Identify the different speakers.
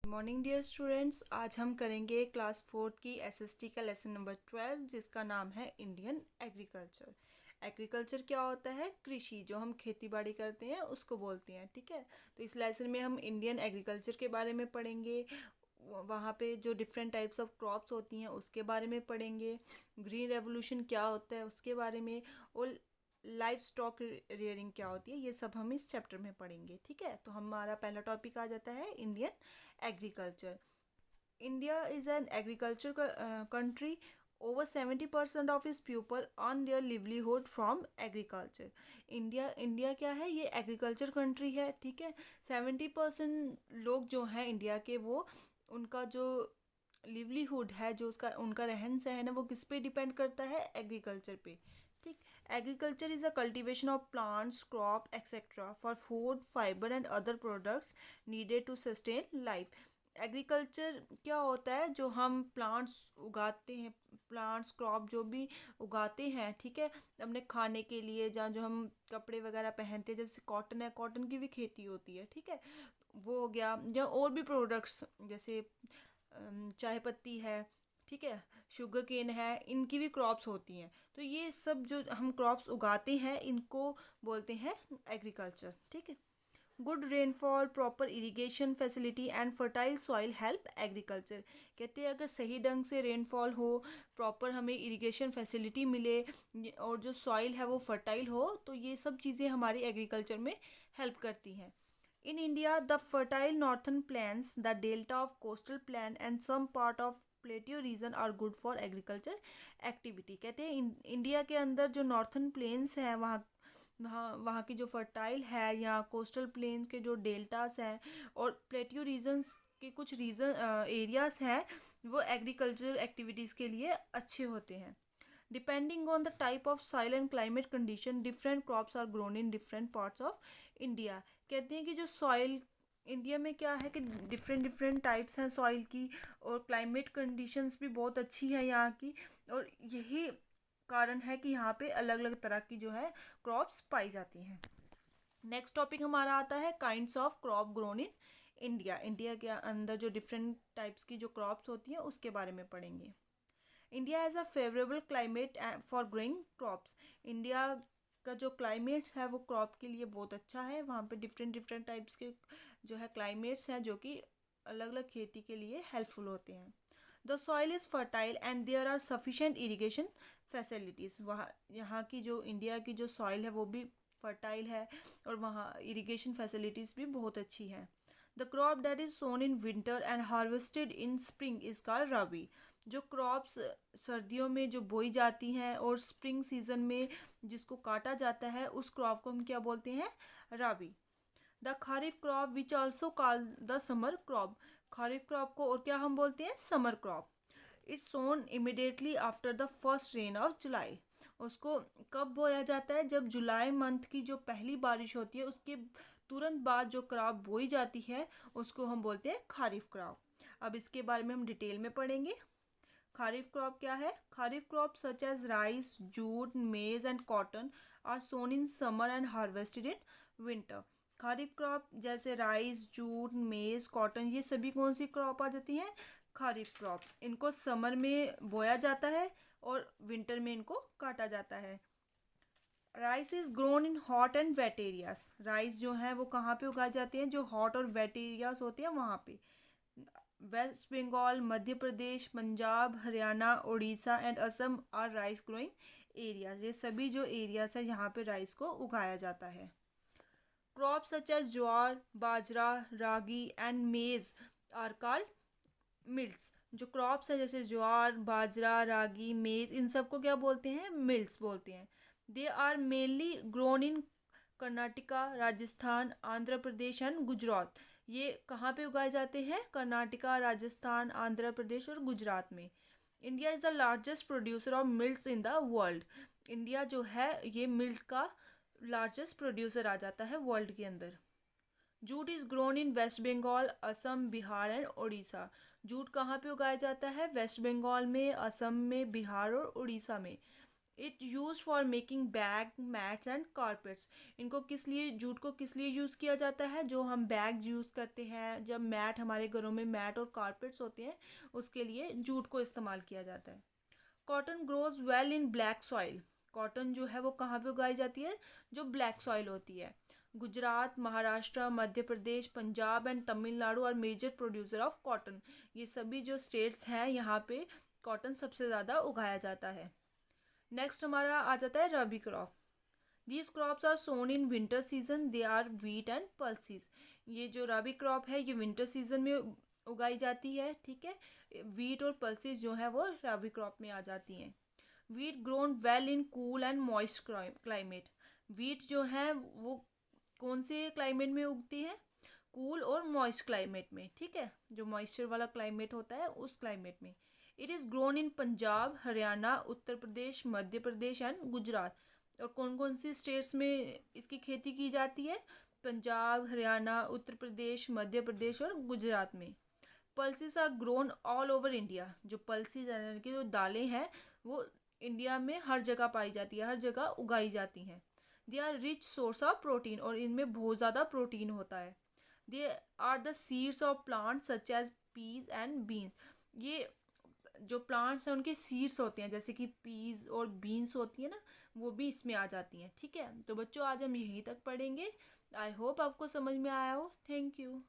Speaker 1: Morning dear students, आज हम करेंगे क्लास फोर्थ की एसएसटी का लेसन नंबर 12 जिसका नाम है इंडियन एग्रीकल्चर। एग्रीकल्चर क्या होता है? कृषि, जो हम खेती बाड़ी करते हैं उसको बोलते हैं। ठीक है, तो इस लेसन में हम इंडियन एग्रीकल्चर के बारे में पढ़ेंगे। वहाँ पे जो डिफरेंट टाइप्स ऑफ क्रॉप्स होती हैं उसके बारे में पढ़ेंगे। ग्रीन रेवोल्यूशन क्या होता है उसके बारे में, और लाइफ स्टॉक रियरिंग क्या होती है, ये सब हम इस चैप्टर में पढ़ेंगे। ठीक है, तो हमारा पहला टॉपिक आ जाता है Indian agriculture. India is an agriculture country. Over 70% of its people earn their livelihood from agriculture. India क्या है? ये एग्रीकल्चर कंट्री है। ठीक है, 70% लोग जो हैं इंडिया के, वो उनका जो लिवलीहुड है, जो उसका उनका रहन सहन है, वो किस पे डिपेंड करता है? एग्रीकल्चर पे। ठीक, agriculture is a cultivation of plants, crop etcetera for food, fibre and other products needed to sustain life. Agriculture क्या होता है? जो हम प्लांट्स उगाते हैं, प्लांट्स क्रॉप जो भी उगाते हैं, ठीक है, अपने खाने के लिए, जहाँ जो हम कपड़े वगैरह पहनते हैं, जैसे कॉटन है, कॉटन की भी खेती होती है। ठीक है, वो हो गया। या और भी प्रोडक्ट्स जैसे चाय पत्ती है, ठीक है, शुगर केन है, इनकी भी क्रॉप्स होती हैं। तो ये सब जो हम क्रॉप्स उगाते हैं इनको बोलते हैं एग्रीकल्चर। ठीक है, good rainfall, proper irrigation facility and fertile soil help agriculture. कहते हैं अगर सही ढंग से रेनफॉल हो, प्रॉपर हमें इरिगेशन फैसिलिटी मिले, और जो सॉइल है वो फर्टाइल हो, तो ये सब चीज़ें हमारी एग्रीकल्चर में हेल्प करती हैं। In India, the fertile northern plains, the delta of coastal plain and some part of plateau region are good for agriculture activity। कहते हैं इंडिया के अंदर जो नॉर्थन प्लेन्स हैं, वहाँ वहाँ वहाँ की जो फर्टाइल है, या कोस्टल प्लेन्स के जो डेल्टास हैं, और प्लेट्यू रीजन्स के कुछ रीजन एरियाज हैं, वो एग्रीकल्चर एक्टिविटीज़ के लिए अच्छे होते हैं। Depending on the type of soil and climate condition, different crops are grown in different parts of India. कहते हैं कि जो सॉइल इंडिया में क्या है कि डिफरेंट डिफरेंट टाइप्स हैं सॉइल की, और क्लाइमेट कंडीशंस भी बहुत अच्छी है यहाँ की, और यही कारण है कि यहाँ पे अलग अलग तरह की जो है क्रॉप्स पाई जाती हैं। नेक्स्ट टॉपिक हमारा आता है kinds of crop grown in India. India के अंदर जो डिफरेंट टाइप्स की जो क्रॉप्स होती हैं उसके बारे में पढ़ेंगे। India has a favourable climate for growing crops. India का जो क्लाइमेट्स है वो क्रॉप के लिए बहुत अच्छा है। वहाँ पे डिफरेंट डिफरेंट टाइप्स के जो है क्लाइमेट्स हैं, जो कि अलग अलग खेती के लिए हेल्पफुल होते हैं। The soil is fertile and there are sufficient irrigation facilities. वहाँ यहाँ की जो इंडिया की जो सॉइल है वो भी फर्टाइल है, और वहाँ इरीगेशन फैसिलिटीज़ भी बहुत अच्छी हैं। The crop that is sown in winter and harvested in spring is called rabi. जो क्रॉप्स सर्दियों में जो बोई जाती हैं और स्प्रिंग सीजन में जिसको काटा जाता है, उस क्रॉप को हम क्या बोलते हैं? Rabi. The kharif crop which also call the summer crop. Kharif crop को और क्या हम बोलते हैं? Summer crop. It's sown immediately after the first rain of July. उसको कब बोया जाता है? जब जुलाई मंथ की जो पहली बारिश होती है उसके तुरंत बाद जो क्रॉप बोई जाती है उसको हम बोलते हैं खरीफ क्रॉप। अब इसके बारे में हम डिटेल में पढ़ेंगे। खरीफ क्रॉप क्या है? Kharif crop such as rice, jute, maize and cotton are sown in summer and harvested in winter. Kharif crop जैसे राइस, जूट, मेज, कॉटन, ये सभी कौन सी क्रॉप आ जाती हैं? खरीफ क्रॉप। इनको समर में बोया जाता है और विंटर में इनको काटा जाता है। Rice is grown in hot and wet areas. Rice जो है वो कहाँ पे उगाए जाते हैं? जो हॉट और वेट एरियाज होते हैं वहाँ पे। West Bengal, Madhya Pradesh, Punjab, Haryana, Orissa and Assam are rice growing areas. ये सभी जो एरियाज है यहाँ पे राइस को उगाया जाता है। Crop such as jowar, bajra, ragi and maize are called millets. जो क्रॉप्स है जैसे ज्वार, बाजरा, रागी, मेज, इन सबको क्या बोलते हैं? मिल्स बोलते हैं। They are mainly grown in Karnataka, Rajasthan, Andhra Pradesh and Gujarat. ये कहाँ पे उगाए जाते हैं? कर्नाटका, राजस्थान, आंध्र प्रदेश और गुजरात में। India is the largest producer of milks in the world. India जो है ये मिल्क का लार्जेस्ट प्रोड्यूसर आ जाता है वर्ल्ड के अंदर। Jute is grown in West Bengal, Assam, Bihar and Orissa. Jute कहाँ पे उगाया जाता है? वेस्ट बंगाल में, असम में, बिहार और उड़ीसा में। It use for making bag, mats and carpets. इनको किस लिए, जूट को किस लिए यूज़ किया जाता है? जो हम बैग यूज़ करते हैं, जब मैट, हमारे घरों में मैट और कारपेट्स होते हैं, उसके लिए जूट को इस्तेमाल किया जाता है। Cotton grows well in black soil. Cotton जो है वो कहाँ पे उगाई जाती है? जो ब्लैक सॉइल होती है। Gujarat, Maharashtra, Madhya Pradesh, Punjab and Tamil Nadu are major producer of cotton. ये सभी जो स्टेट्स हैं, यहाँ पे कॉटन सबसे ज़्यादा उगाया जाता है। नेक्स्ट हमारा आ जाता है rabi crop. These crops are sown in winter season, they are wheat and pulses. ये जो रबी क्रॉप है ये विंटर सीजन में उगाई जाती है, ठीक है। वीट और पल्सीज जो है वो रबी क्रॉप में आ जाती हैं। Wheat grown well in cool and moist climate. Wheat जो है वो कौन से क्लाइमेट में उगती है? कूल और मॉइस्ट क्लाइमेट में, ठीक है। जो मॉइस्चर वाला क्लाइमेट होता है उस क्लाइमेट में। It is grown in Punjab, Haryana, Uttar Pradesh, Madhya Pradesh and Gujarat. और कौन कौन सी स्टेट्स में इसकी खेती की जाती है? पंजाब, हरियाणा, उत्तर प्रदेश, मध्य प्रदेश और गुजरात में। Pulses are grown all over India. जो पल्सेस यानी कि जो दालें हैं वो इंडिया में हर जगह पाई जाती है, हर जगह उगाई जाती हैं। They are rich source of protein, और इनमें बहुत ज़्यादा प्रोटीन होता है। They are the seeds of plant such as peas and beans. ये जो प्लांट्स हैं उनके सीड्स होते हैं, जैसे कि पीज और बीन्स होती है ना, वो भी इसमें आ जाती हैं, ठीक है। तो बच्चों आज हम यहीं तक पढ़ेंगे। आई होप आपको समझ में आया हो। Thank you.